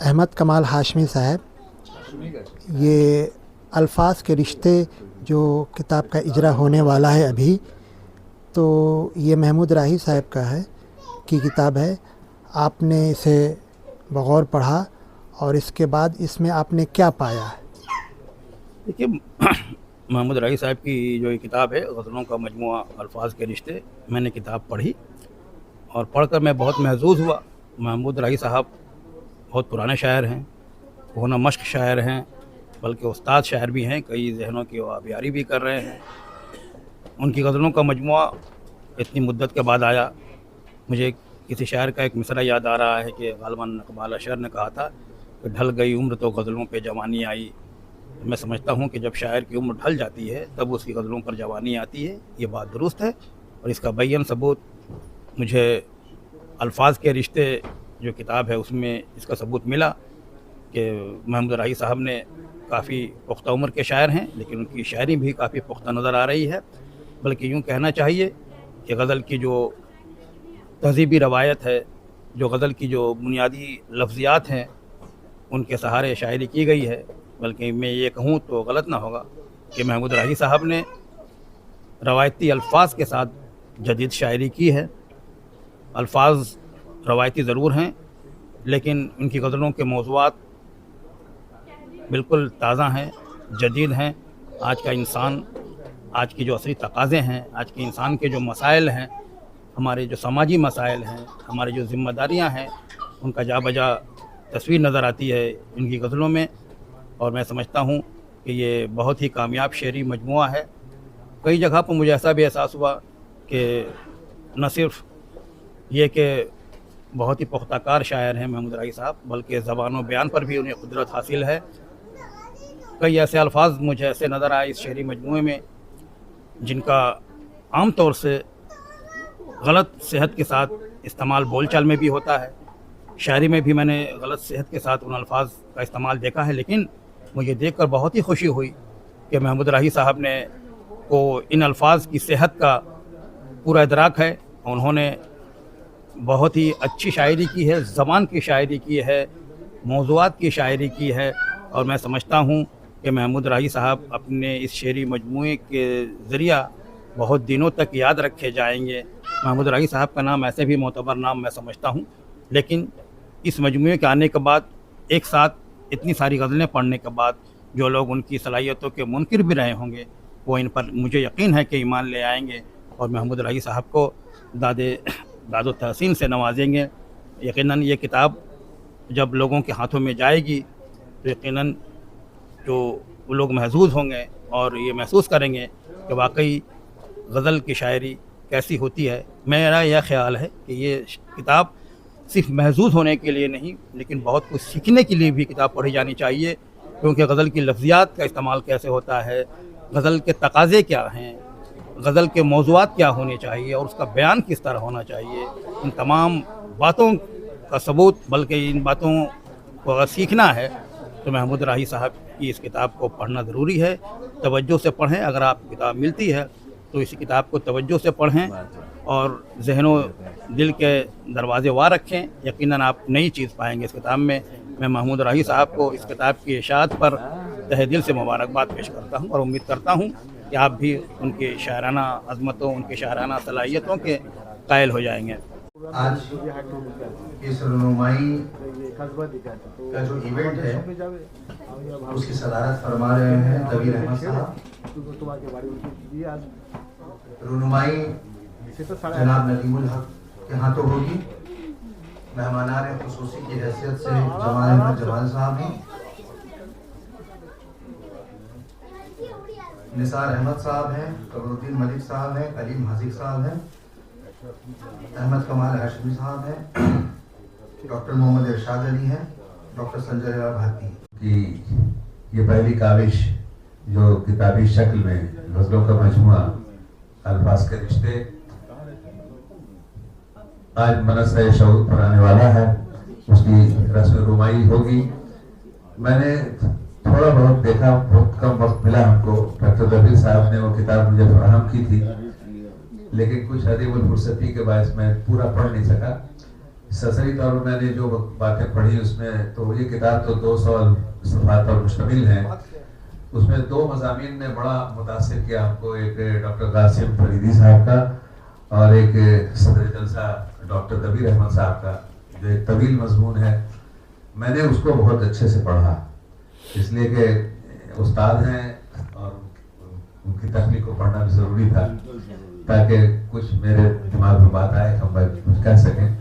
अहमद कमाल हाशमी साहब, ये अल्फाज के रिश्ते जो किताब का इजरा होने वाला है अभी, तो ये महमूद राही साहब का है की किताब है। आपने इसे बगौर पढ़ा और इसके बाद इसमें आपने क्या पाया है? देखिए, महमूद राही साहब की जो ये किताब है गज़लों का मजमुआ अल्फाज के रिश्ते, मैंने किताब पढ़ी और पढ़कर मैं बहुत महज़ूज़ हुआ। महमूद राही साहब बहुत पुराने शायर हैं, वो न मश्क शायर हैं बल्कि उस्ताद शायर भी हैं, कई ज़हनों की वो आबियारी भी कर रहे हैं। उनकी गज़लों का मजमुआ इतनी मुद्दत के बाद आया। मुझे किसी शायर का एक मिसरा याद आ रहा है कि ग़ालिबन इक़बाल अशर ने कहा था कि ढल गई उम्र तो गज़लों पे जवानी आई। मैं समझता हूँ कि जब शायर की उम्र ढल जाती है तब उसकी गज़लों पर जवानी आती है। ये बात दुरुस्त है और इसका बय्यन सबूत मुझे अल्फाज के रिश्ते जो किताब है उसमें इसका सबूत मिला कि महमूद राही साहब ने काफ़ी पुख्ता उम्र के शायर हैं, लेकिन उनकी शायरी भी काफ़ी पुख्ता नज़र आ रही है। बल्कि यूँ कहना चाहिए कि गज़ल की जो तहज़ीबी रवायत है, जो गज़ल की जो बुनियादी लफ्ज़ियात हैं, उनके सहारे शायरी की गई है। बल्कि मैं ये कहूँ तो गलत ना होगा कि महमूद राही साहब ने रवायती अल्फाज के साथ जदीद शायरी की है। अल्फाज रवायती ज़रूर हैं, लेकिन उनकी गज़लों के मौज़ूआत बिल्कुल ताज़ा हैं, जदीद हैं। आज का इंसान, आज की जो असली तकाज़े हैं, आज के इंसान के जो मसाइल हैं, हमारे जो समाजी मसाइल हैं, हमारी जो ज़िम्मेदारियाँ हैं, उनका जा बजा तस्वीर नज़र आती है इनकी गज़लों में। और मैं समझता हूँ कि ये बहुत ही कामयाब शेरी मजमुआ है। कई जगह पर मुझे ऐसा भी एहसास हुआ कि न सिर्फ़ ये कि बहुत ही पुख्ताकार शायर हैं महमूद राही साहब, बल्कि ज़बान व बयान पर भी उन्हें क़ुदरत हासिल है। कई ऐसे अल्फाज मुझे ऐसे नज़र आए इस शेरी मजमुए में जिनका आम तौर से गलत सेहत के साथ इस्तेमाल बोलचाल में भी होता है। शायरी में भी मैंने गलत सेहत के साथ उन अल्फाज का इस्तेमाल देखा है, लेकिन मुझे देखकर बहुत ही खुशी हुई कि महमूद राही साहब ने को इन अल्फाज की सेहत का पूरा इदराक है। उन्होंने बहुत ही अच्छी शायरी की है, ज़बान की शायरी की है, मौज़ूआत की शायरी की है। और मैं समझता हूँ कि महमूद राही साहब अपने इस शेरी मजमूए के ज़रिया बहुत दिनों तक याद रखे जाएंगे। महमूद राही साहब का नाम ऐसे भी मोतबर नाम मैं समझता हूँ, लेकिन इस मजमूए के आने के बाद, एक साथ इतनी सारी गज़लें पढ़ने के बाद, जो लोग उनकी सलाहियतों के मुनकिर भी रहे होंगे, वो इन पर मुझे यकीन है कि ईमान ले आएंगे और महमूद राही साहब को दादो तहसीन से नवाजेंगे। यकीनन ये किताब जब लोगों के हाथों में जाएगी तो यकीनन जो वो लोग महसूस होंगे और ये महसूस करेंगे कि वाकई गज़ल की शायरी कैसी होती है। मेरा यह ख्याल है कि ये किताब सिर्फ महसूस होने के लिए नहीं, लेकिन बहुत कुछ सीखने के लिए भी किताब पढ़ी जानी चाहिए, क्योंकि गज़ल की लफ्ज़ियात का इस्तेमाल कैसे होता है, गज़ल के तकाज़े क्या हैं, गज़ल के मौज़ूआत क्या होने चाहिए और उसका बयान किस तरह होना चाहिए, इन तमाम बातों का सबूत, बल्कि इन बातों को अगर सीखना है तो महमूद राही साहब की इस किताब को पढ़ना ज़रूरी है। तवज्जो से पढ़ें, अगर आपको किताब मिलती है तो इस किताब को तवज्जो से पढ़ें और ज़हनो दिल के दरवाज़े वार रखें। यकीनन आप नई चीज़ पाएंगे इस किताब में। मैं महमूद राही साहब को इस किताब की इशाअत पर तहे दिल से मुबारकबाद पेश करता हूँ और उम्मीद करता हूँ कि आप भी उनके शायराना अज़मतों, उनके शायराना सलाहियतों के कायल हो जाएंगे। आज इस रुनुमाई का जो इवेंट है उसकी सदारत फरमा रहे हैं कबीर अहमद साहब। रुनुमाई जनाब नदीमुल हक के हाथों होगी। मेहमानान खुसूसी की हैसियत से जमाल अहमद जमाल साहब हैं, निसार अहमद साहब हैं, कमरुद्दीन मलिक साहब हैं, कलीम हाजिक साहब हैं, अहमद कमाल हाशमी साहब हैं, डॉक्टर मोहम्मद इरशाद अली हैं, डॉक्टर संजय भारती की ये पहली काविश जो किताबी शक्ल में गज़लों का मजमुआ अल्फाज के रिश्ते आज मनसा शऊर पर आने वाला है, उसकी रस्म रुमाई होगी। मैंने थोड़ा बहुत देखा, बहुत कम वक्त मिला हमको। डॉक्टर रफीक साहब ने वो किताब मुझे फराहम की थी, लेकिन कुछ अदीबुल फुर्सती के बायस मैं पूरा पढ़ नहीं सका। सरसरी तौर पर मैंने जो बातें पढ़ी उसमें, तो ये किताब तो 200 सफ़हात पर मुश्तमिल है। उसमें 2 मज़ामीन ने बड़ा मुतासिर किया हमको, एक डॉक्टर कासिम फरीदी साहब का और एक सदर जलसा डॉक्टर कबीर अहमद साहब का, जो एक तवील मजमून है। मैंने उसको बहुत अच्छे से पढ़ा, इसलिए कि उस्ताद हैं और उनकी तकनीक को पढ़ना भी ज़रूरी था, ताकि कुछ मेरे दिमाग में बात आए, हम कुछ कह सकें।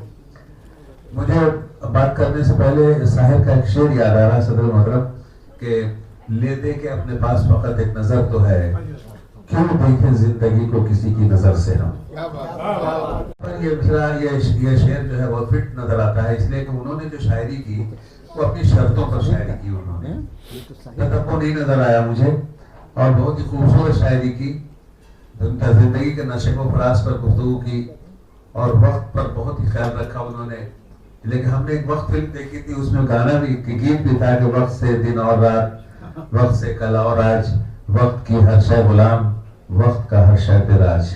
मुझे बात करने से पहले साहिर का एक शेर याद आ रहा, सदर मोहतरम, कि ले दे के अपने पास फकत एक नज़र तो है, क्यों देखें जिंदगी को किसी की नज़र से हम। पर ये शेर जो है वो फिट नजर आता है, इसलिए कि उन्होंने जो शायरी की वो अपनी शर्तों पर शायरी की उन्होंने, तब वो नहीं नजर आया मुझे। और बहुत ही खूबसूरत शायरी की, जिंदगी के नशे व फराज पर गुफ्तगू की और वक्त पर बहुत ही ख्याल रखा उन्होंने। लेकिन हमने एक वक्त फिल्म देखी थी, उसमें गाना भी, गीत भी था कि वक्त से दिन और रात, वक्त से कल और आज, वक्त की हर शय गुलाम, वक्त का हर शय राज।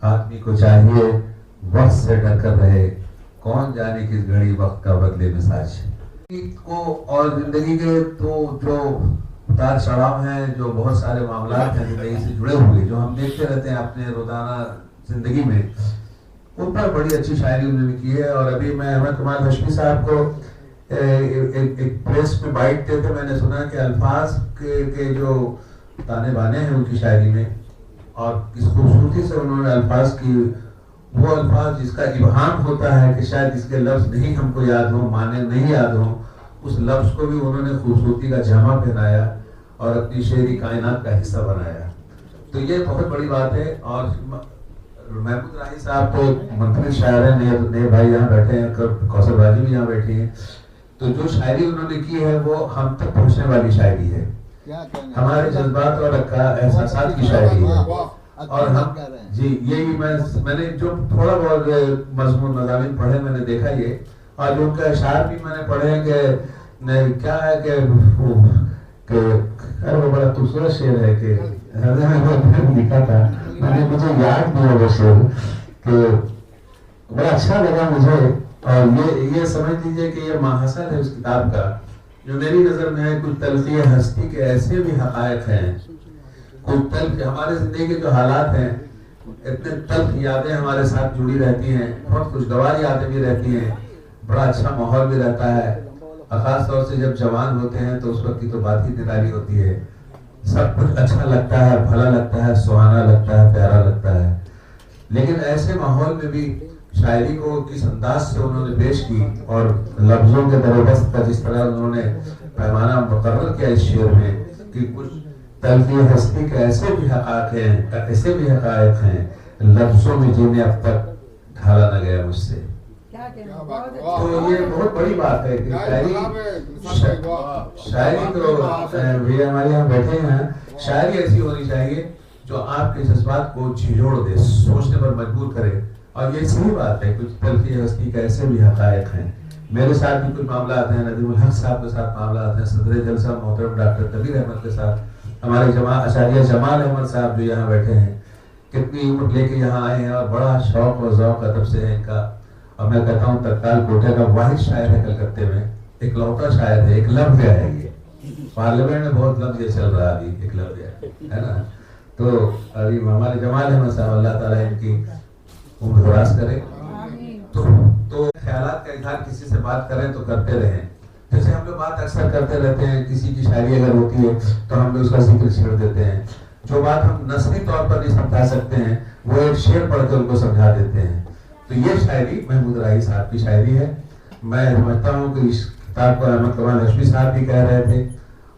आदमी को चाहिए वक्त से डर कर रहे, कौन जाने किस घड़ी वक्त का बदले मिजाज को। और जिंदगी के तो जो उतार चढ़ाव हैं, जो बहुत सारे मामला हैं जिंदगी से जुड़े हुए, जो हम देखते रहते हैं अपने रोजाना जिंदगी में, उन पर बड़ी अच्छी शायरी उन्होंने की है। और अभी मैं अहमद कमाल हाशमी साहब को एक प्रेस में बाइट देते मैंने सुना कि अल्फाज के जो ताने बाने हैं उनकी शायरी में, और इस खूबसूरती से उन्होंने अल्फाज की, वो अल्फाज जिसका इबहाम होता है कि शायद इसके लफ्ज नहीं हमको याद हो, माने नहीं याद हो, उस लफ्ज को भी उन्होंने खूबसूरती का जामा पहनाया और अपनी शेरी कायनात का हिस्सा बनाया। तो ये बहुत बड़ी बात है। और महमूद राही साहब तो मंत्री शायर हैं, नए भाई यहाँ बैठे हैं, कौसर बाजी भी यहाँ बैठी हैं। तो जो शायरी उन्होंने की है वो हम तक पहुँचने वाली शायरी है, हमारे जज्बात और एहसासात की शायरी है। और हम जी यही मैंने जो थोड़ा बहुत मजमून मज़ामीन पढ़े मैंने देखा ये, और जो उनका अशार भी मैंने पढ़े कि क्या है कि वो बड़ा खूबसूरत शेर है कि लिखा था मैंने, मुझे याद नहीं है वो शेर, कि बड़ा अच्छा लगा मुझे। और ये समझ लीजिए कि ये माहसल है उस किताब का, जो मेरी नजर में है। कुछ तलखी हस्ती के ऐसे भी हकायक हैं, कुछ तल्ख हमारे जिंदगी के जो हालात हैं, इतने तल्ख यादें हमारे साथ जुड़ी रहती हैं, बहुत खुशगवार यादें भी रहती हैं, बड़ा अच्छा माहौल भी रहता है। और खास तौर से जब जवान होते हैं तो उस वक्त की तो बात ही निराली होती है, सब कुछ अच्छा लगता है, भला लगता है, सुहाना लगता है, प्यारा लगता है। लेकिन ऐसे माहौल में भी शायरी को किस अंदाज से उन्होंने पेश की, और लफ्जों के दरोबस्त का जिस तरह उन्होंने पैमाना मुकर्रर किया इस शेर में, कि कुछ तल्खी हस्ती के ऐसे भी हकायक हैं, लफ्जों में जिन्हें अब तक ढाला न गया मुझसे। तो ये बहुत बड़ी बात है कि शायरी तो भैया हमारे यहाँ बैठे हैं, शायरी ऐसी होनी चाहिए जो आपके जज्बात को झिझोड़ दे, सोचने पर मजबूर करे। और ये सही बात है, कुछ तल्खी हस्ती के ऐसे भी हकायक हैं। मेरे साथ भी कुछ मामला आते हैं, नदीमुल हक साहब के साथ मामला आते हैं, सदर जलसा मोहतरम डॉक्टर कबीर अहमद के साथ, हमारे आचार्य जमाल अहमद साहब जो यहाँ बैठे हैं, कितनी उम्र लेके यहाँ आए हैं और बड़ा शौक और ज़ौक़ अदब से है इनका। और मैं कहता हूँ तत्काल कोटे का वाहिद शायर है कलकत्ते में, एक लौता शायर है, एक लफ्ज़ है ये, पार्लियामेंट में बहुत लफ्ज़ ये चल रहा है अभी, एक लफ्ज़ है ना। तो अभी हमारे जमाल अहमद साहब, अल्लाह ताला इनकी उम्र दराज करे। तो ख्यालात का इजहार किसी से बात करें तो करते रहें, जैसे हम लोग बात अक्सर करते रहते हैं, किसी की शायरी अगर होती है तो हम लोग उसका जिक्र छेड़ देते हैं। जो बात हम नस्ली तौर पर नहीं समझा सकते हैं वो एक शेर पढ़कर उनको समझा देते हैं। तो ये शायरी महमूद राही साहब की शायरी है। मैं समझता हूँ कि इस किताब को अहमद कमाल हाशमी साहब भी कह रहे थे,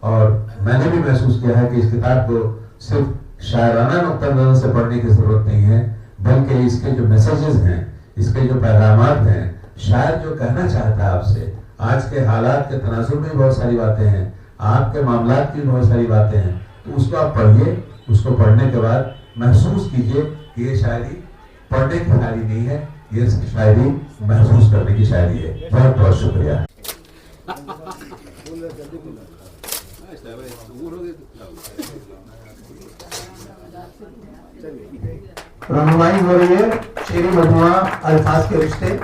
और मैंने भी महसूस किया है कि इस किताब को सिर्फ शायराना नुक्ता नज़र से पढ़ने की जरूरत नहीं है, बल्कि इसके जो मैसेजेस हैं, इसके जो पैगामात हैं, शायर जो कहना चाहता है आपसे, आज के हालात के तनाजुर में बहुत सारी बातें हैं, आपके मामलात की बहुत सारी बातें हैं, तो उसको आप पढ़िए। उसको पढ़ने के बाद महसूस कीजिए कि ये शायरी पढ़ने की शायरी नहीं है, ये शायरी महसूस करने की शायरी है। बहुत बहुत शुक्रिया। रहनुमाई हो रही है शेरी मजमुआ अल्फाज के रिश्ते।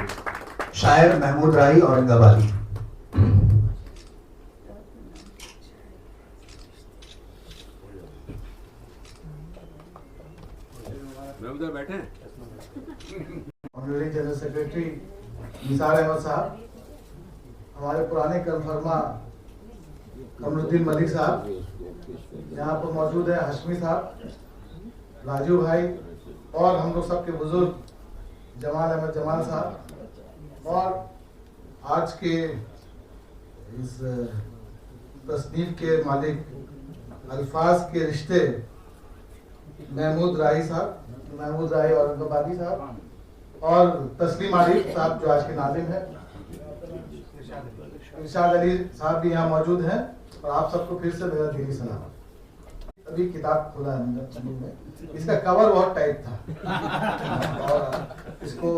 शायर महमूद राही औरंगाबादी। बैठे honorary general secretary Nisar Ahmad Sahab, हमारे पुराने कन्फर्मा कमरुद्दीन मलिक साहब, यहाँ पर मौजूद है हाशमी साहब, राजू भाई और हम लोग सबके बुजुर्ग जमाल अहमद जमाल साहब, और आज के इस तसनीफ के मालिक अल्फाज के रिश्ते महमूद राही साहब, महमूद राही औरंगाबादी साहब, और तस्लीम आरिफ साहब जो आज के नाज़िम हैं, इरशाद अली साहब भी यहाँ मौजूद हैं, और आप सबको फिर से मेरा दिली सलाम। अभी किताब खोला है में, इसका कवर बहुत टाइट था और इसको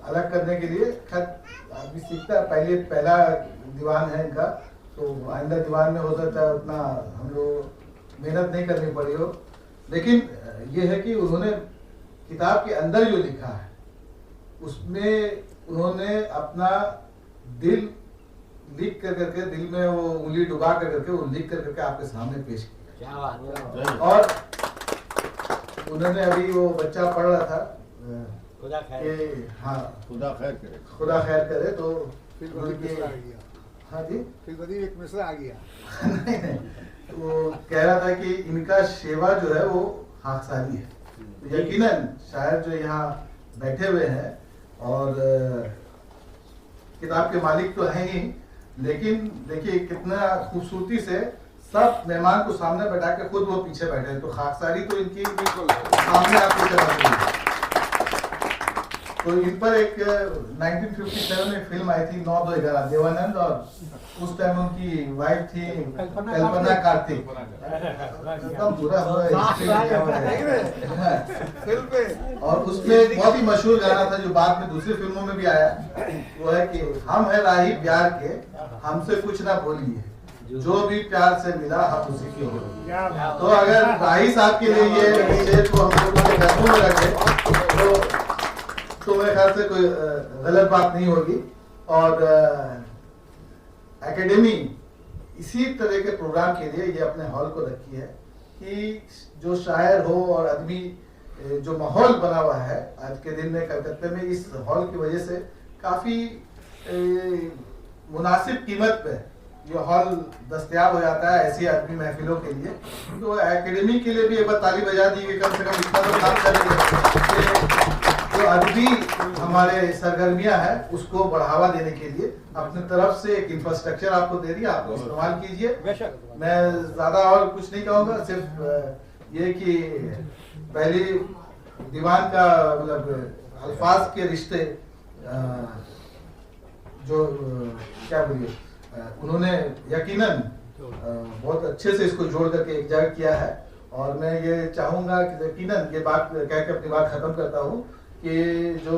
अलग करने के लिए खैर आदमी सीखता है, पहला दीवान है इनका, तो आइंदा दीवान में हो सकता है उतना हम लोग मेहनत नहीं करनी पड़ी हो, लेकिन ये है कि उन्होंने किताब के अंदर जो लिखा है उसमें उन्होंने अपना दिल लिख कर करके, दिल में वो उंगली डुबा कर करके वो लिख कर करके आपके सामने पेश किया। और उन्होंने अभी वो बच्चा पढ़ रहा था कि हाँ खुदा खैर करे, खुदा खैर करे, तो हाँ जी फिर एक मिसरा आ गया नहीं, वो कह रहा था कि इनका शेवा जो है वो खाकसारी है। तो यकीनन शायर जो यहाँ बैठे हुए हैं और किताब के मालिक तो हैं ही, लेकिन देखिए कितना खूबसूरती से सब मेहमान को सामने बैठा के खुद वो पीछे बैठे हैं, तो खाकसारी तो इनकी सामने आपकी तरफ। तो इन पर एक 1957 में फिल्म आई थी 9/2/11 देवानंद, और उस टाइम उनकी वाइफ थी कल्पना कार्तिक। एकदम बुरा हुआ और उसमें बहुत ही मशहूर गाना था जो बाद में दूसरी फिल्मों में भी आया, वो है कि हम है राही प्यार के, हमसे कुछ ना बोलिए, जो भी प्यार से मिला हम उसी की हो। तो अगर राही साहब के लिए ये शेर को हम लोगों ने कदमों में रखे तो मेरे ख्याल से कोई गलत बात नहीं होगी। और एकेडमी इसी तरह के प्रोग्राम के लिए ये अपने हॉल को रखी है कि जो शायर हो और अदबी जो माहौल बना हुआ है आज के दिन में कलकत्ते में, इस हॉल की वजह से काफ़ी मुनासिब कीमत पे ये हॉल दस्तयाब हो जाता है ऐसी अदबी महफिलों के लिए। तो एकेडमी के लिए भी एक बार ताली बजा दी कि कम से कम इतना तो काम करेंगे जो अदबी हमारे सरगर्मियां हैं उसको बढ़ावा देने के लिए अपनी तरफ से एक इंफ्रास्ट्रक्चर आपको दे दिया, आपको इस्तेमाल कीजिए। मैं ज्यादा और कुछ नहीं कहूँगा, सिर्फ ये कि पहली दीवान का मतलब अल्फाज के रिश्ते जो क्या बोलिए उन्होंने यकीनन बहुत अच्छे से इसको जोड़ करके एक जगह किया है। और मैं ये चाहूँगा कि यकीनन ये बात कह के अपनी बात खत्म करता हूँ कि जो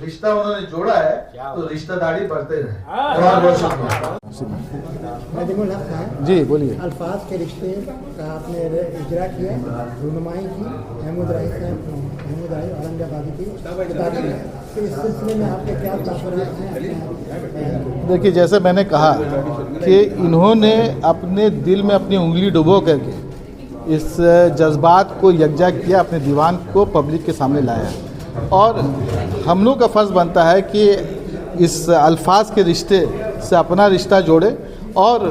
रिश्ता उन्होंने जोड़ा है तो रिश्तेदारी बढ़ते रहे। बहुत बहुत शुक्रिया। नदीमुल हक साहब जी बोलिए। अल्फाज के रिश्ते का आपने इजरा किया, रहनुमाई की, महमूद राही साहब, महमूद राही औरंगाबादी की किताब की, तो इस सिलसिले में आपके क्या तासुरात हैं? देखिए, जैसे मैंने कहा कि इन्होंने अपने दिल में अपनी उंगली डुबो करके इस जज्बात को यकजा किया, अपने दीवान को पब्लिक के सामने लाया, और हम लोग का फ़र्ज़ बनता है कि इस अल्फाज के रिश्ते से अपना रिश्ता जोड़े और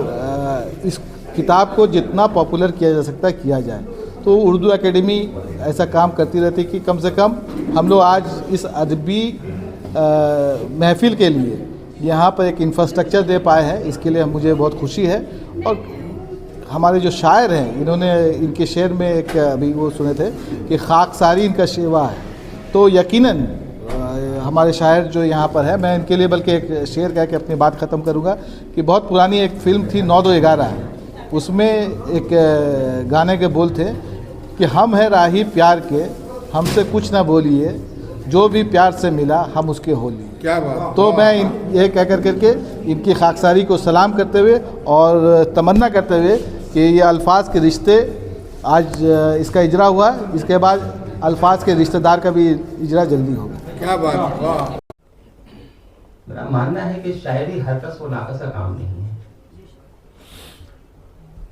इस किताब को जितना पॉपुलर किया जा सकता है किया जाए। तो उर्दू एकेडमी ऐसा काम करती रहती है कि कम से कम हम लोग आज इस अदबी महफिल के लिए यहाँ पर एक इंफ्रास्ट्रक्चर दे पाए हैं, इसके लिए मुझे बहुत खुशी है। और हमारे जो शायर हैं इन्होंने इनके शेर में एक अभी वो सुने थे कि खाकसारी इनका शेवा है, तो यकीनन हमारे शायर जो यहाँ पर है, मैं इनके लिए बल्कि एक शेर कह के अपनी बात ख़त्म करूँगा कि बहुत पुरानी एक फ़िल्म थी 9/2/11, उसमें एक गाने के बोल थे कि हम है राही प्यार के, हमसे कुछ ना बोलिए, जो भी प्यार से मिला हम उसके हो लिए। क्या बात। तो मैं ये कह करके इनकी खाकसारी को सलाम करते हुए और तमन्ना करते हुए कि ये अल्फाज के रिश्ते आज इसका इजरा हुआ, इसके बाद अल्फाज के रिश्तेदार का भी इजरा जल्दी होगा। क्या बात। मेरा मानना है कि शायरी हरकस व नाकस का काम नहीं है।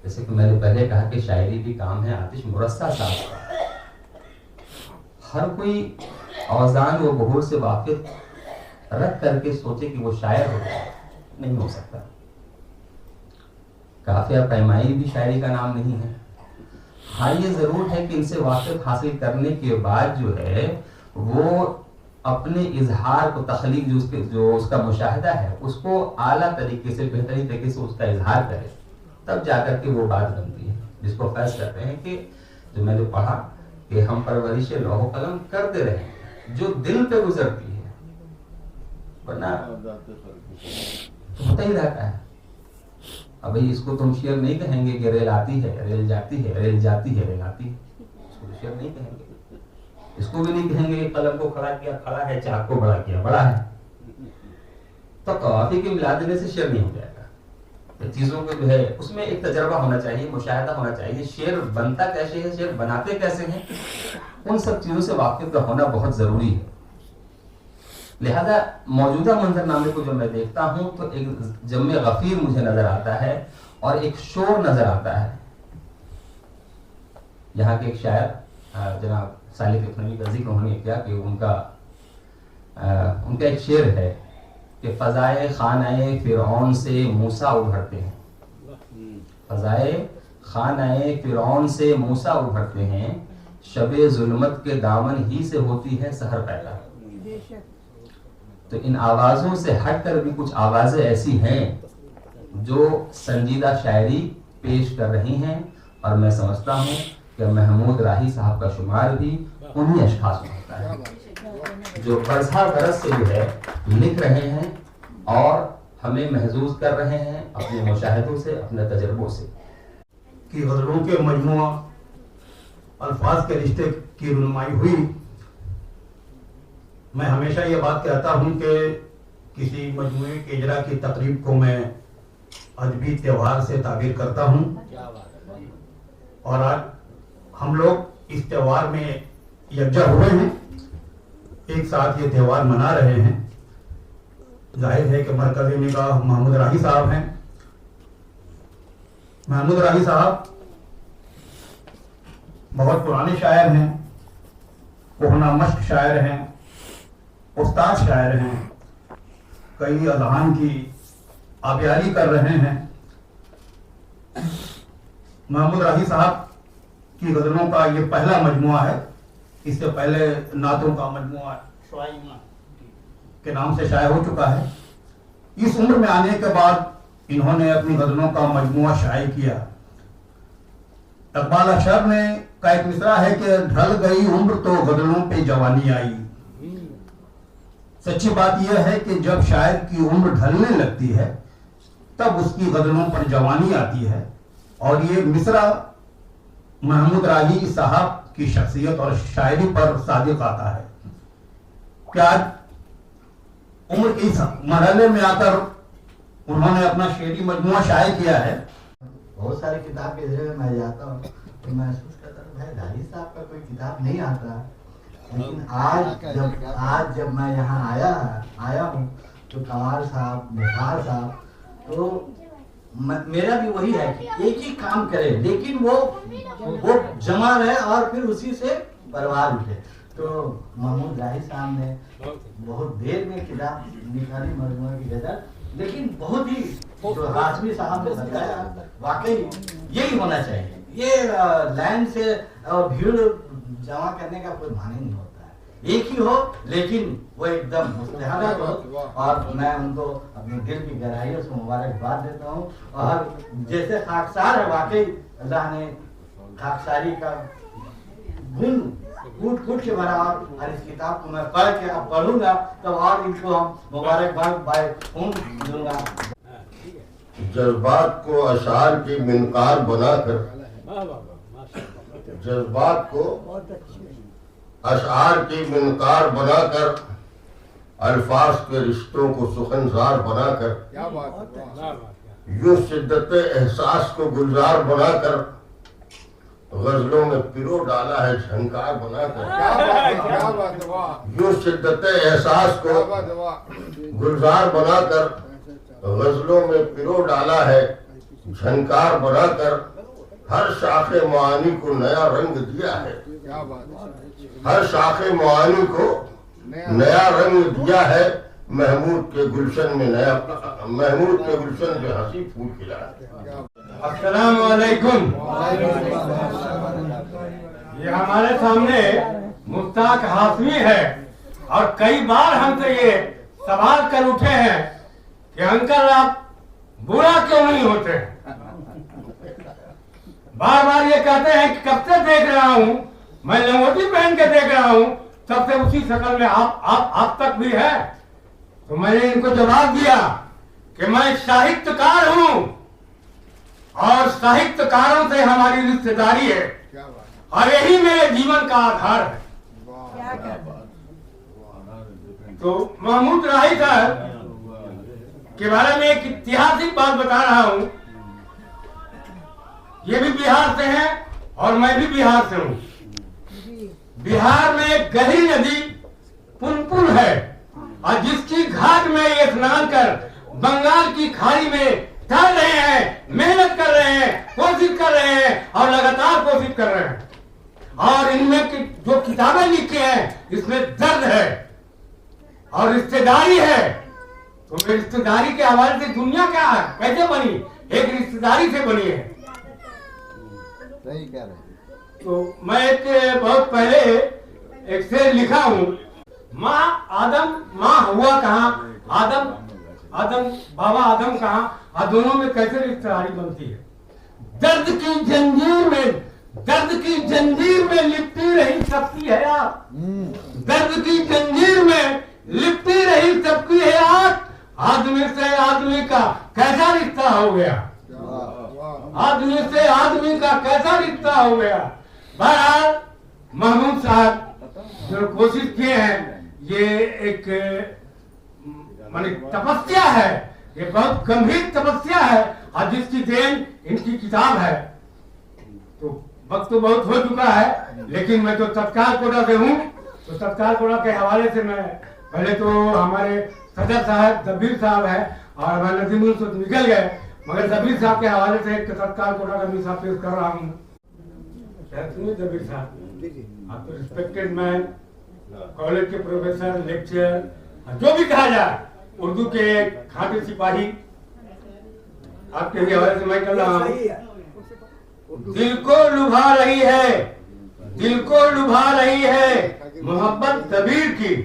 जैसे कि मैंने पहले कहा कि शायरी भी काम है आतिश मुरस्सा साहब का। हर कोई औजान व बहूर से वाकिफ रख करके सोचे कि वो शायर हो जाए, नहीं हो सकता। काफिया पैमाई भी शायरी का नाम नहीं है। हाँ, ये जरूर है कि इनसे वाकिफ हासिल करने के बाद जो है वो अपने इजहार को, तखलीक जो उसका मुशाहिदा है उसको आला तरीके से, बेहतरीन तरीके से उसका इजहार करे, तब जाकर के वो बात बनती है जिसको फर्ज करते हैं कि जो मैंने पढ़ा कि हम परवरिश लौह कलम करते रहे जो दिल पे गुजरती है, वरना तो होता ही रहता है। अब भाई इसको तुम शेर नहीं कहेंगे कि रेल आती है, रेल जाती है, रेल जाती है, रेल आती है, इसको तो शेर नहीं कहेंगे। इसको भी नहीं कहेंगे कि कलम को खड़ा किया खड़ा है, चाक को बड़ा किया बड़ा है। तो कवाफी के मिला देने से शेर नहीं हो जाएगा। तो चीजों को जो है उसमें एक तजर्बा होना चाहिए, मुशाहिदा होना चाहिए। शेर बनता कैसे है, शेर बनाते कैसे हैं, उन सब चीजों से वाकिफ का होना बहुत जरूरी है। लिहाजा मौजूदा मंजरनामे को जब मैं देखता हूं तो एक जम्मे गफीर मुझे नजर आता है और एक शोर नजर आता है। यहाँ के एक शायर जनाब सालिक लखनवी का जिक्र उन्होंने किया कि उनका एक शेर है कि फजाए खानाए फिरौन से मूसा उभरते हैं, फजाए खानाए फिरौन से मूसा उभरते हैं, शबे जुल्मत के दामन ही से होती है सहर पैदा। तो इन आवाजों से हटकर भी कुछ आवाजें ऐसी हैं जो संजीदा शायरी पेश कर रही हैं, और मैं समझता हूँ कि महमूद राही साहब का शुमार भी उन्हीं अशखास में होता है जो बरसा बरस से जो है लिख रहे हैं और हमें महसूस कर रहे हैं अपने मुशाहिदों से, अपने तजर्बों से। कि गज़लों के मजमूआ अल्फाज के रिश्ते की रुनुमाई हुई। मैं हमेशा ये बात कहता हूँ कि किसी मजमूए के इजरा की तकरीब को मैं अदबी त्यौहार से ताबीर करता हूँ, और आज हम लोग इस त्यौहार में यकजा हुए हैं, एक साथ ये त्यौहार मना रहे हैं। जाहिर है कि मरकज़ी निगाह महमूद राही साहब हैं। महमूद राही साहब बहुत पुराने शायर हैं, कोहना मश्क शायर हैं, उस्ताद शायर हैं, कई अज़हान की आबियारी कर रहे हैं। महमूद राही साहब की गज़लों का ये पहला मजमुआ है। इससे पहले नातों का मजमुआ शुआइमा के नाम से शाया हो चुका है। इस उम्र में आने के बाद इन्होंने अपनी गज़लों का मजमुआ शाया किया। इकबाल अशर ने का एक मिसरा है कि ढल गई उम्र तो गज़लों पे जवानी आई। सच्ची बात यह है कि जब शायर की उम्र ढलने लगती है तब उसकी गज़लों पर जवानी आती है, और ये मिसरा महमूद राही साहब की शख्सियत और शायरी पर सादिक आता है कि आज उम्र के इस मरहले में आकर उन्होंने अपना शेरी मजमुआ शाये किया है। बहुत सारी किताब के जरिए मैं जाता हूँ तो महसूस करता हूँ भाई राही साहब का कोई किताब नहीं आता, लेकिन आज जब मैं यहाँ आया हूँ तो कमाल साहब, निसार साहब, तो मेरा भी वही है कि एक ही काम करे लेकिन वो जमा रहे और फिर उसी से परवार उठे। तो महमूद राही साहब ने बहुत देर में किताब निकाली मजमुए की गजल, लेकिन बहुत ही जो हाशमी साहब ने बताया वाकई यही होना चाहिए। ये लाइन से भीड़ जमा करने का कोई माने नहीं होता है, एक ही हो लेकिन वो एकदम मुस्तहद हो। और मैं उनको अपने दिल की गहराइयों से मुबारकबाद देता हूँ। और जैसे खाकसार है, वाकई अल्लाह ने खाकसारी का गुण कूट कूट के भरा, और इस किताब को मैं पढ़ के अब पढ़ूंगा तो और इनको हम मुबारकबाद बाय दूंगा। जज्बात को अशार की मिनकार बनाकर, जज्बात को अशार की मिनकार बनाकर, अल्फाज के रिश्तों को सुखनजार बनाकर, यूं शिद्दत एहसास को गुलजार बनाकर, गजलों में पिरो डाला है झंकार बनाकर। यूं शिद्दत एहसास को गुलजार बनाकर गजलों में पिरो डाला है झंकार बनाकर। हर शाखे मुआनी को नया रंग दिया है, हर शाखे मुआनी को नया रंग दिया है। महमूद के गुलशन में हंसी फूल खिला है। अस्सलाम वालेकुम। ये हमारे सामने मुश्ताक हाशमी है और कई बार हमसे ये सवाल कर उठे हैं कि अंकल आप बुरा क्यों नहीं होते। बार बार ये कहते हैं कि कब से देख रहा हूँ, मैं लंगोटी पहन के देख रहा हूँ, तब से उसी शक्ल में आप तक भी है। तो मैंने इनको जवाब दिया कि मैं साहित्यकार हूँ और साहित्यकारों से हमारी रिश्तेदारी है और यही मेरे जीवन का आधार है। तो महमूद राही साहब के बारे में एक ऐतिहासिक बात बता रहा हूँ। ये भी बिहार से हैं और मैं भी बिहार से हूँ। बिहार में एक गहरी नदी पुनपुन है और जिसकी घाट में ये स्नान कर बंगाल की खाड़ी में तैर रहे हैं, मेहनत कर रहे हैं, कोशिश कर रहे हैं और लगातार कोशिश कर रहे हैं। और इनमें जो किताबें लिखी हैं इसमें दर्द है और रिश्तेदारी है। तो मेरी रिश्तेदारी के हवाले से दुनिया क्या है, कैसे बनी, एक रिश्तेदारी से बनी है। सही कह रहे हैं। तो मैं एक बहुत पहले एक शेर लिखा हूँ, माँ हुआ कहाँ, आदम बाबा आदम कहाँ, और दोनों में कैसे रिश्तेदारी बनती है। दर्द की जंजीर में लिपटी रही सबकी है आप, दर्द की जंजीर में लिपटी रही सबकी है आप। आदमी से आदमी का कैसा रिश्ता हो गया, आदमी से आदमी का कैसा रिश्ता हो गया। बहरहाल महमूद साहब जो कोशिश किए हैं, ये एक माने तपस्या है, ये बहुत गंभीर तपस्या है और जिसकी देन इनकी किताब है। तो वक्त तो बहुत हो चुका है, लेकिन मैं तो तत्काल कोटा से हूँ, तो तत्काल कोटा के हवाले से मैं पहले तो हमारे सदर साहब दबीर साहब है और मैं नजीमुल तो निकल गए, मगर दबीर साहब के हवाले से एक तत्काल कोटा का मिसाल पेश कर रहा हूँ। दबीर साहब आप तो रिस्पेक्टेड मैन, कॉलेज के प्रोफेसर, लेक्चर, जो भी कहा जाए, उर्दू के खाते सिपाही, आपके भी हवाले से मैं कर रहा हूँ। दिल को लुभा रही है मोहब्बत दबीर की,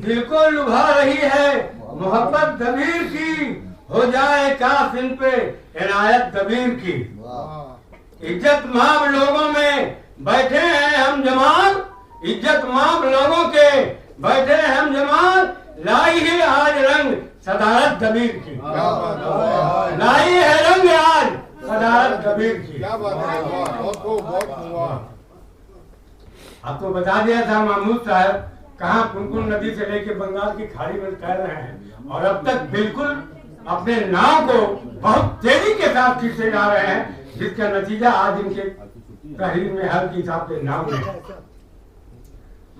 दिल को लुभा रही है मोहब्बत दबीर की, हो जाए काश इन पे इनायत दबीर की। इज्जत माब लोगों में बैठे हैं हम जमान, इज्जत माब लोगों के बैठे हैं हम जमान, लाई है आज रंग सदारत दबीर की, लाई है रंग आज सदारत दबीर की। अब तो बता दिया था महमूद साहब कहाँ पुनपुन नदी से लेके बंगाल की खाड़ी में तैर रहे हैं और अब तक बिल्कुल अपने नाव को बहुत तेजी के साथ खींचे जा रहे हैं, जिसका नतीजा आज इनके तहरीर में हर किताब के नाम है।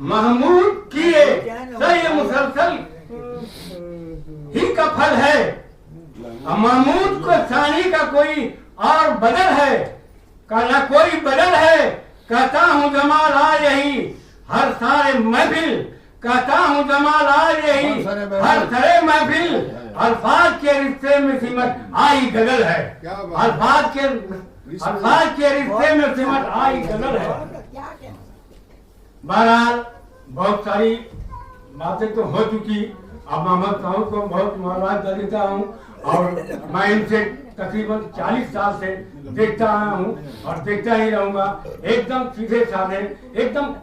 महमूद किए सही मुसलसल ही का फल है, महमूद को सानी का कोई और बदल है, ना कोई बदल है। कहता हूँ जमाल आ यही हर सारे महफिल, कहता हूँ जमाल आ यही हर सारे महफिल, अल्फाज के रिश्ते में सिमट आई गजल है, अल्फाज के रिश्ते में सिमट आई गजल है। बहरहाल बहुत सारी बातें तो हो चुकी, अब मोहम्मद साहब को बहुत मुबारक देता हूँ और मैं इनसे तकरीबन 40 साल से देखता आया हूँ और देखता ही रहूंगा। एकदम सीधे साधे, एकदम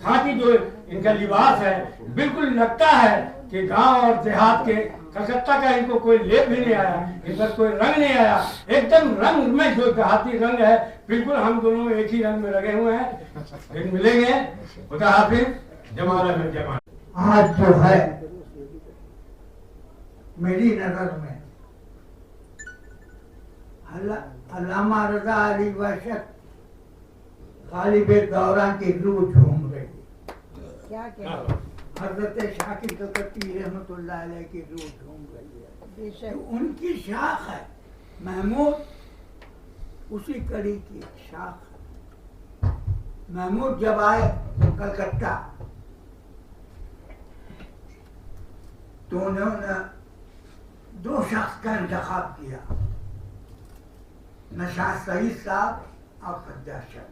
खांटी जो इनका लिबास है, बिल्कुल लगता है कि गांव और देहात के कलकत्ता का इनको कोई लेप भी नहीं आया, इन पर कोई रंग नहीं आया। एकदम रंग में जो देहाती रंग है, बिल्कुल हम दोनों एक ही रंग में लगे हुए हैं। फिर मिलेंगे, खुदा हाफिज, जमाना में जमाना। आज जो है मेरी नजर में अल्लामा रजा अली वशक गालिब दौरान की रूह झूम रही है। क्या क्या हजरत शाकिर कलकत्ती रहमतुल्लाह अलैह की रूह झूम रही है। बेशक तो उनकी शाख है महमूद, उसी कड़ी की शाख है। महमूद जब आए कलकत्ता तो उन्होंने दो शख्स का इंतखाब किया, नशाद सईद साहब और सज्जाद शेख।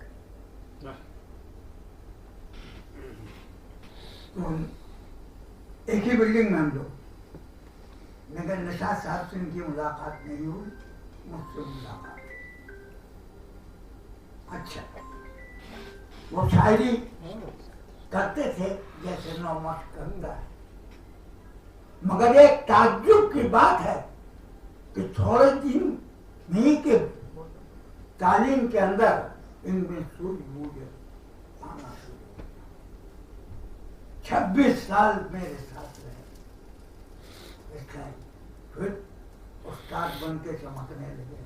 तो एक ही बिल्डिंग में हम लोग, मगर नशाद साहब से इनकी मुलाकात नहीं हुई, मुझसे मुलाकात। अच्छा, वो शायरी करते थे जैसे नौमश करता है, मगर एक ताज्जुब की बात है कि थोड़े दिन नहीं के तालीम के अंदर इनमें सूझबूझ आना शुरू हो। 26 साल मेरे साथ रहे, फिर उस्ताद बन के चमकने लगे।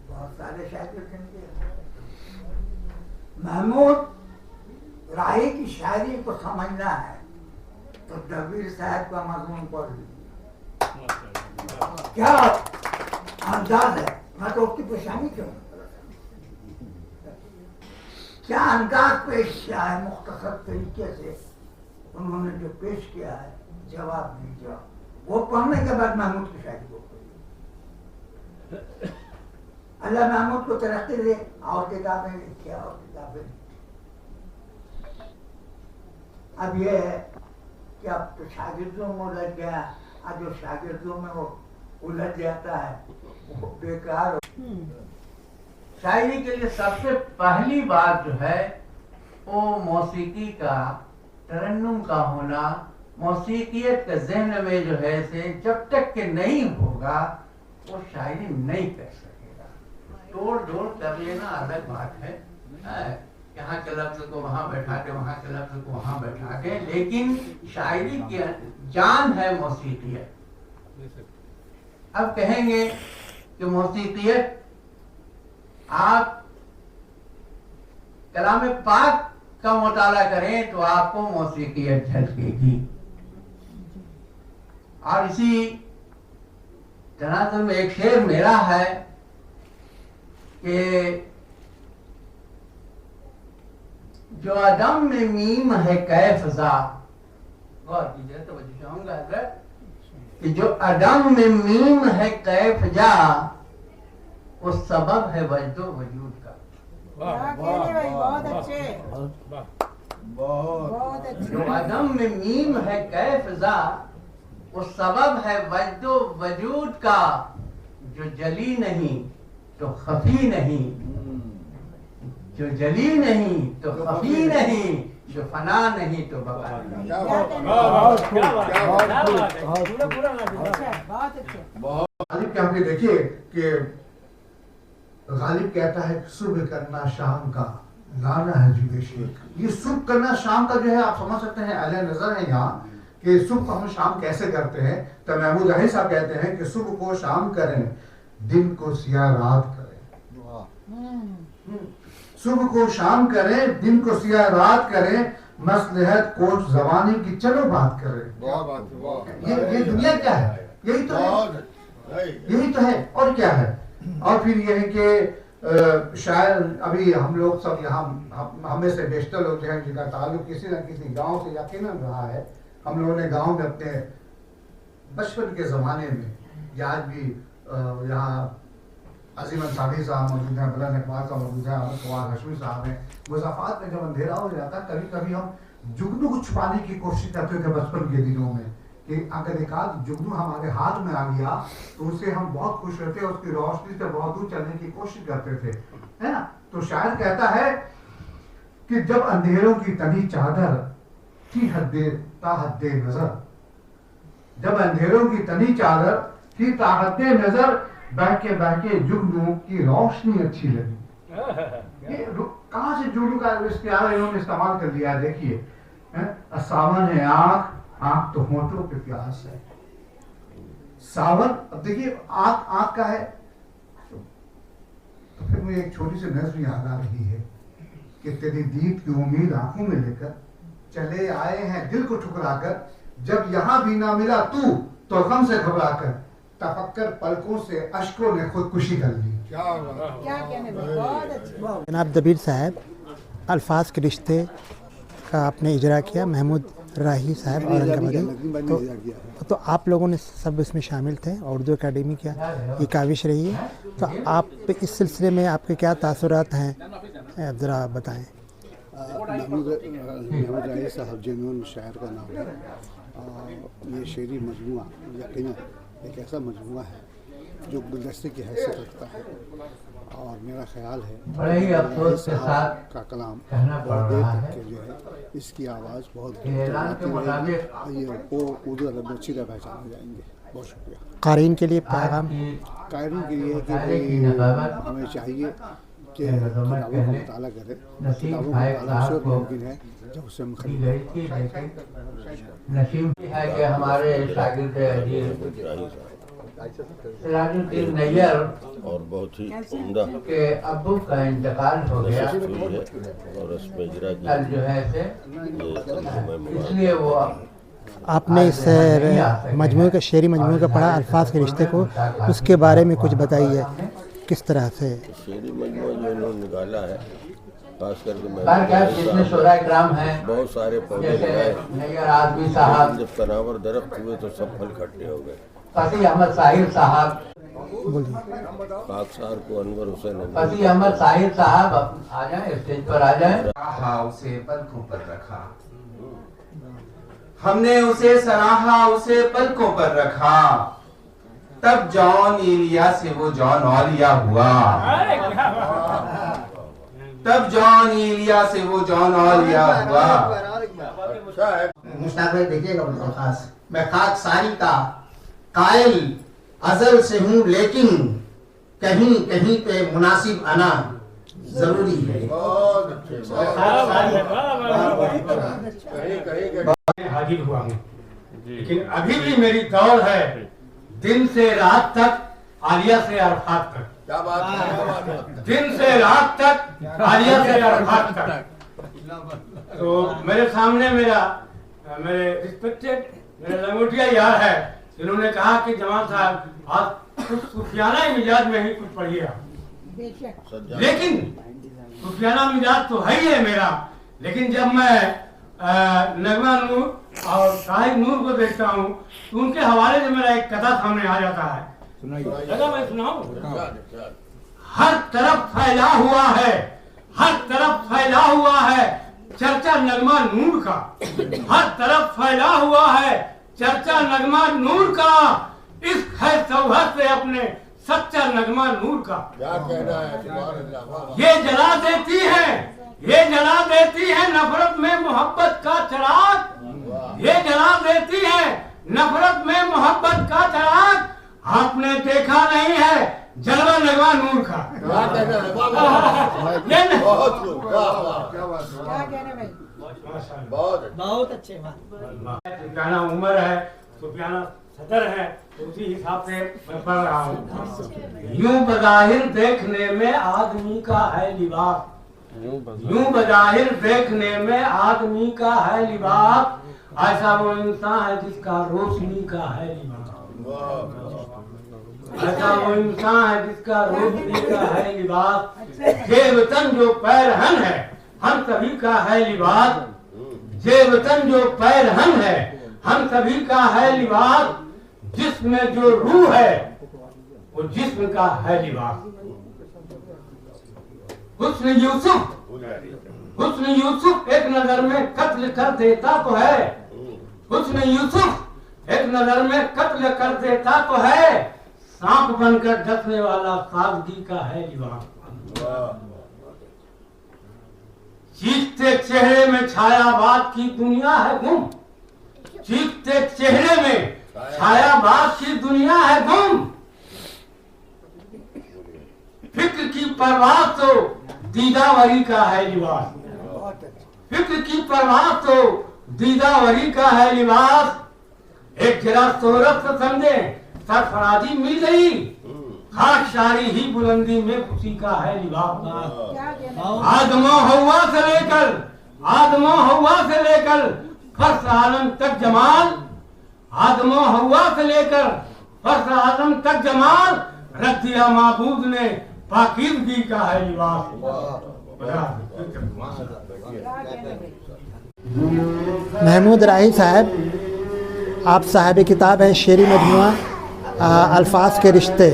बहुत सारे शागिर्द इनके। महमूद राही की शायरी को समझना है तो दबीर साहब का मजमून पढ़ लीजिए। क्या अंदाज है, मैं तो उसकी परेशानी क्यों, क्या अंदाज पेश किया है, मुख्तसर तरीके से उन्होंने जो पेश किया है, जवाब नहीं जवाब। वो पढ़ने के बाद महमूद की शायरी को पढ़िए। अल्लाह महमूद को तरक्की दे, और किताबें लिखी और किताबें लिखी। अब ये है कि अब तो शागिर्दों में उलझ गया, आज जो शागिर्दों में वो उलझ जाता है वो बेकार। शायरी के लिए सबसे पहली बात जो है वो मौसीकी का, तरन्नुम का होना। मौसीकियत के जहन में जो है से जब तक के नहीं होगा वो शायरी नहीं कर सकेगा। तोड़ जोड़ कर लेना अलग बात है, यहाँ के लफ्ज को वहां बैठा के, वहां के लफ्ज को वहां बैठा के, लेकिन शायरी की जान है मौसीकियत। अब कहेंगे कि मौसीकियत, आप कलाम पाक का मुताला करें तो आपको मौसीकियत झलकेगी। और इसी तनाजुर में एक शेर मेरा है कि जो अदम में मीम है कैफजा, गौर कीजिए तो वजह चाहूंगा कि जो अदम में मीम है कैफजा वो सबब है वजदो वजूद का। बहुत अच्छे, बहुत अच्छे। जो अदम में मीम है कैफजा वो सबब है वजदो वजूद का। जो जली नहीं तो खफी नहीं, जो जली नहीं तो खफी नहीं, जो फना नहीं तो बका नहीं। गालिब के हमने देखिए कि गालिब कहता है कि सुबह करना शाम का लाना है जुबे शेख। ये सुबह करना शाम का जो है आप समझ सकते हैं, अहले नजर है यहाँ कि सुबह को हम शाम कैसे करते हैं। तो महमूद राही साहब कहते हैं कि सुबह को शाम करें, दिन को सियाह रात करें। सुबह को शाम करें, दिन को सियाह रात करें, मसलहत कोच जमाने की चलो बात करें। ये दुनिया क्या है, यही तो है, यही तो है और क्या है। और फिर यह है कि शायद अभी हम लोग सब यहाँ हमें से बेशतर लोग जो है जिनका ताल्लुक किसी न किसी गांव से यकीनन रहा है। हम लोगों ने गांव में अपने बचपन के ज़माने में या आज भी यहाँ अजीम अंसारी साहब मौजूद हैं, बुलंद इकबाल साहब मौजूद हैं, अहमद कमाल हाशमी साहब हैं। मुज़ाफ़ात में जब अंधेरा हो जाता है कभी कभी हम जुगनू को छुपाने की कोशिश करते थे बचपन के दिनों में कि अगर एक आध जुगनू हमारे हाथ में आ गया तो उससे हम बहुत खुश रहते, उसकी रोशनी से बहुत दूर चलने की कोशिश करते थे, है ना। तो शायर कहता है कि जब अंधेरों की तनी चादर की ताहद्दे नजर, जब अंधेरों की तनी चादर की ताहद्दे नजर, बहके बहके जुगनू की रोशनी अच्छी लगी। ये कहाँ से जुगनू का इस्तेमाल इन्होंने इस्तेमाल कर लिया, देखिए सावन है आंख, आंख तो होठों पे प्यास है। सावन, अब देखिए आंख का है तो फिर मुझे एक छोटी सी नज़्म याद आ रही है कि तेरी दीद की उम्मीद आंखों में लेकर चले आए हैं दिल को ठुकराकर, जब यहाँ भी ना मिला तू तो गम से घबराकर, तफक्कर पलकों से अश्कों ने खुदकुशी कर ली। क्या कहने भाई, बहुत अच्छे। जनाब दबीर साहब, अल्फाज के रिश्ते का आपने इजरा किया, महमूद राही साहब औरंगाबादी, तो आप लोगों ने सब इसमें शामिल थे, उर्दू अकेडमी की ये काविश रही है, तो आप इस सिलसिले में आपके क्या तासुरात हैं, ज़रा बताएं। महमूद राही साहब जेनुइन शायर का नाम है। ये शेरी मजमुआ यकीनन एक ऐसा मजमुआ है जो गुलदस्ते की हैसियत रखता है, और मेरा ख्याल है बड़े ही अफसोस के साथ का कलाम कहना पड़ रहा है कि जो है इसकी आवाज़ बहुत ऐलान के मुताबिक ये वो उर्दू अदब में अच्छी तरह पहचाने जाएंगे। बहुत शुक्रिया। क़ारीन के लिए पैगाम, क़ारीन के लिए कि हमें चाहिए कि किताबों का मुताला करें, किताबों का मुताला सिर्फ मुमकिन है जब उससे हम खरीदें। नसीब है कि हमारे शागिर्द सिराजुद्दीन नैयर और बहुत ही उम्दा के अब्बू का इंतकाल हो गया और उसमें इजरा कल जो है से, इसलिए वो आपने इस मजमूए का शेरी मजमूए का पढ़ा, अल्फाज के रिश्ते को, उसके बारे में कुछ बताइए किस तरह से। शेरी मजमूआ जो इन्होंने निकाला है, खास जितने करके शोरा इकराम हैं, बहुत सारे पौधे जैसे लगाए, नैयर आदमी साहब, जब तनावर दरख्त हुए तो सब फल खट्टे हो गए। फसी अहमद साहिर साहब, खाकसार को अनवर हुसैन, फसी अहमद साहिर साहब आ जाए, स्टेज पर आ जाए। उसे पलकों पर रखा, हमने उसे सराहा, उसे पलकों पर रखा, तब जॉन एलिया से वो जॉन औलिया हुआ, तब जॉन एलिया से वो जॉन औलिया हुआ। मुश्ताक भाई देखिएगा, खास मैं खाकसारी का कायल अजल से हूँ, लेकिन कहीं कहीं पे मुनासिब आना जरूरी है। हाजिर हुआ हूँ, लेकिन अभी भी मेरी दौड़ है दिन से रात तक, आलिया से अरफात तक। क्या बात है, दिन से रात तक, आलिया से अरफात तक। तो मेरे सामने मेरे रिस्पेक्टेड मेरे लंगोटिया यार है, इन्होंने कहा कि जवान साहब आज कुछ सूफियाना मिजाज में ही कुछ पढ़िएगा, लेकिन सूफियाना मिजाज तो है ही है मेरा, लेकिन जब मैं नगमा नूर और साहिब नूर को देखता हूँ तो उनके हवाले से मेरा एक कथा सामने आ जाता है। लगा मैं सुनाऊं? हर तरफ फैला हुआ है, हर तरफ फैला हुआ है चर्चा नगमा नूर का, हर तरफ फैला हुआ है चर्चा नगमा नूर का, इस है सौहद से अपने सच्चा नगमा नूर का। क्या कहना है? ये जला देती है, ये जला देती है नफरत में मोहब्बत का चिराग, ये जला देती है नफरत में मोहब्बत का चिराग। आपने देखा नहीं है जलवा नगमा नूर का। बहुत अच्छे सुफियाना उमर है, सुफियाना सदर है, उसी हिसाब से मैं पढ़ रहा हूँ। यूं बज़ाहिर देखने में आदमी का है लिबास, यूं बज़ाहिर देखने में आदमी का है लिबास, ऐसा वो इंसान है जिसका रोशनी का है लिबास, ऐसा वो इंसान है जिसका रोशनी का है लिबास। ये वतन जो पैरहन है हम सभी का है लिबास, ये वतन जो पैरहन है हम सभी का है लिबास, जिसमें जो रूह है वो जिस्म का है लिबास। हुस्न यूसुफ एक नजर में कत्ल कर देता तो है, हुस्न यूसुफ एक नजर में कत्ल कर देता तो है, सांप बनकर डसने वाला सादगी का है लिबास। चीखते चेहरे में छायावाद की दुनिया है गुम, चीखते चेहरे में छायावाद की दुनिया है गुम, फिक्र की परवाह तो दीदावरी का है लिबास, फिक्र की परवाह तो दीदावरी का है लिबास। एक जरा शोहरत से समझे सरफराजी मिल गई खाकसारी ही बुलंदी में खुशी का है लिबास। आदमो हवा से लेकर फर्श आलम तक जमाल, आदमो हवा से लेकर फर्श आलम तक जमाल, रख दिया माबूद ने पाकीज़गी का है लिबास। महमूद राही साहब, आप साहिब किताब हैं शेरी मजमुआ अल्फाज के रिश्ते।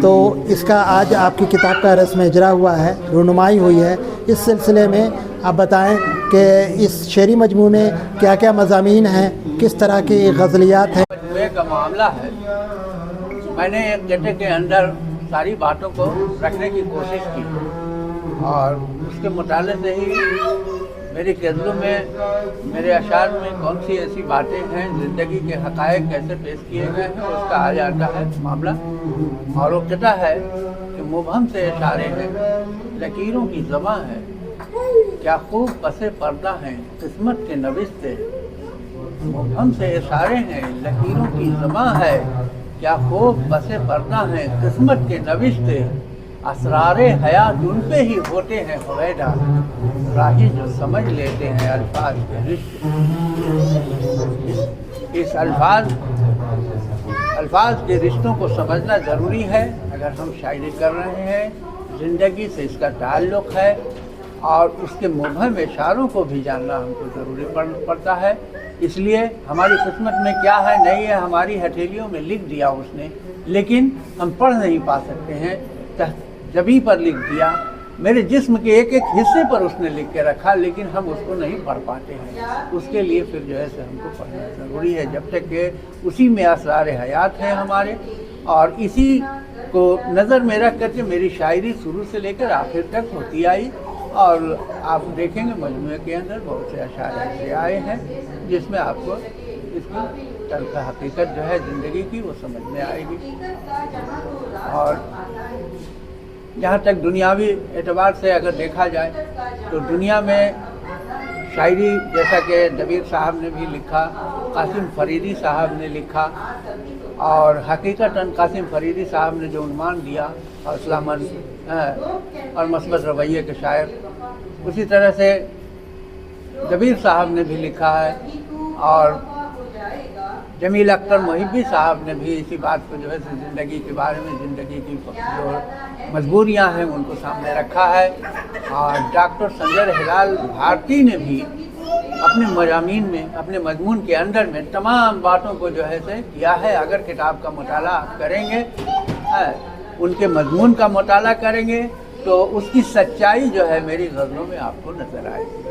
तो इसका आज आपकी किताब का रस्म इजरा हुआ है, रुनुमाई हुई है। इस सिलसिले में आप बताएं कि इस शेरी मजमू में क्या क्या मज़ामीन हैं, किस तरह की गज़लियात हैं। मजमुए का मामला है, मैंने एक गट्टे के अंदर सारी बातों को रखने की कोशिश की और उसके मुताले से ही मेरी गज़लों में, मेरे अशार में कौन सी ऐसी बातें हैं, ज़िंदगी के हक़ाइक़ कैसे पेश किए गए हैं, उसका आ जाता है मामला। और वो कहता है कि मुबहम से इशारे हैं, लकीरों की ज़बां है, क्या खूब पसे पर्दा हैं किस्मत के नविश्ते। मुबहम से इशारे हैं, लकीरों की ज़बां है, क्या खूब पसे पर्दा हैं किस्मत के नविश्ते। असरारे हयात उन पे ही होते हैं हुवैदा, राही जो समझ लेते हैं अल्फाज के रिश्ते। इस अल्फाज के रिश्तों को समझना ज़रूरी है अगर हम शायरी कर रहे हैं। ज़िंदगी से इसका ताल्लुक़ है और उसके मुबहम इशारों को भी जानना हमको ज़रूरी पड़ता है। इसलिए हमारी किस्मत में क्या है नहीं है, हमारी हथेलियों में लिख दिया उसने, लेकिन हम पढ़ नहीं पा सकते हैं। जबी पर लिख दिया, मेरे जिस्म के एक एक हिस्से पर उसने लिख के रखा, लेकिन हम उसको नहीं पढ़ पाते हैं। उसके लिए फिर जो है हमको पढ़ना ज़रूरी है, जब तक कि उसी में असरार हयात हैं हमारे। और इसी को नज़र में रख करके मेरी शायरी शुरू से लेकर आखिर तक होती आई। और आप देखेंगे मजमूए के अंदर बहुत से अशार ऐसे आए हैं जिसमें आपको इसकी तल्ख़ हकीकत जो है ज़िंदगी की वो समझ में आएगी। और जहाँ तक दुनियावी एतबार से अगर देखा जाए तो दुनिया में शायरी जैसा कि दबीर साहब ने भी लिखा, कासिम फरीदी साहब ने लिखा, और हकीकतन कासिम फरीदी साहब ने जो उन्मान दिया हौसलामंद और मस्बत रवैये के शायर, उसी तरह से दबीर साहब ने भी लिखा है। और जमील अख्तर मुहिब्बी साहब ने भी इसी बात को जो है ज़िंदगी के बारे में, ज़िंदगी की जो मजबूरियां हैं उनको सामने रखा है। और डॉक्टर संजय हिलाल भारती ने भी अपने मज़ामीन में, अपने मजमून के अंदर में तमाम बातों को जो है से किया है। अगर किताब का मुताला आप करेंगे, उनके मजमून का मुताला करेंगे, तो उसकी सच्चाई जो है मेरी गज़लों में आपको नज़र आएगी।